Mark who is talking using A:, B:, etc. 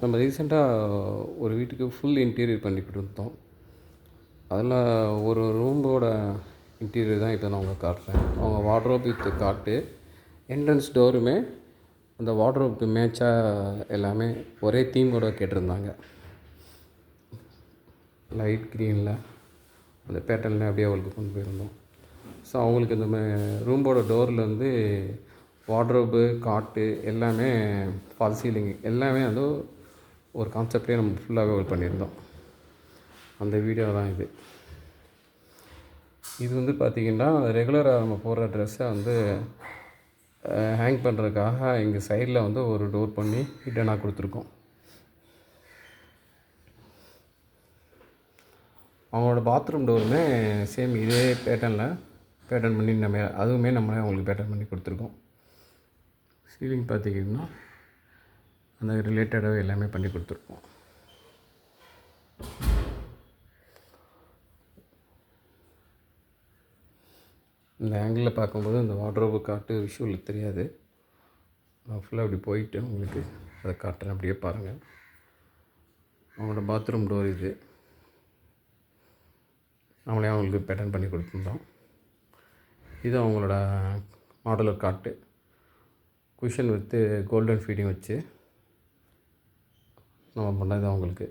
A: நம்ம ரீசெண்டாக ஒரு வீட்டுக்கு ஃபுல் இன்டீரியர் பண்ணி கொடுத்தோம். அதில் ஒரு ரூமோட இன்டீரியர் தான் இப்போ நான் உங்களுக்கு காட்டுறேன். அவங்க வார்ட்ரோப் வித் காட்டு, என்ட்ரன்ஸ் டோருமே அந்த வார்ட்ரோப்க்கு மேட்சாக எல்லாமே ஒரே தீமோட கேட்டிருந்தாங்க. லைட் க்ரீனில் அந்த பேட்டர்னில் அப்படியே அவங்களுக்கு கொண்டு போயிருந்தோம். ஸோ அவங்களுக்கு இந்த ரூமோட டோரில் வந்து வார்ட்ரோபு, காட்டு எல்லாமே ஃபால் சீலிங் எல்லாமே வந்து ஒரு கான்செப்டே நம்ம ஃபுல்லாகவே ஒர்க் பண்ணியிருந்தோம். அந்த வீடியோ தான் இது. இது வந்து பார்த்திங்கன்னா ரெகுலராக நம்ம போடுற ட்ரெஸ்ஸை வந்து ஹேங் பண்ணுறதுக்காக இங்கே சைடில் வந்து ஒரு டோர் பண்ணி ஹிட்டனாக கொடுத்துருக்கோம். அவங்களோட பாத்ரூம் டோருமே சேம் இதே பேட்டர்ன் பண்ணி அதுவுமே நம்மளே அவங்களுக்கு பேட்டர்ன் பண்ணி கொடுத்துருக்கோம். சீலிங் பார்த்திங்கன்னா அந்த ரிலேட்டடாகவே எல்லாமே பண்ணி கொடுத்துருக்கோம். இந்த ஆங்கிளில் பார்க்கும்போது இந்த வார்ட்ரோபு காட்டு விஷுவல் தெரியாது. நான் ஃபுல்லாக அப்படி போயிட்டு உங்களுக்கு அதை காட்டுறேன், அப்படியே பாருங்கள். அவங்களோட பாத்ரூம் டோர் இது, அவங்களே அவங்களுக்கு பேட்டர்ன் பண்ணி கொடுத்துருந்தோம். இது அவங்களோட மாடலர் காட்டு, குஷன் வித்து கோல்டன் ஃபீடிங் வச்சு நம்ம பண்ணது அவங்களுக்கு.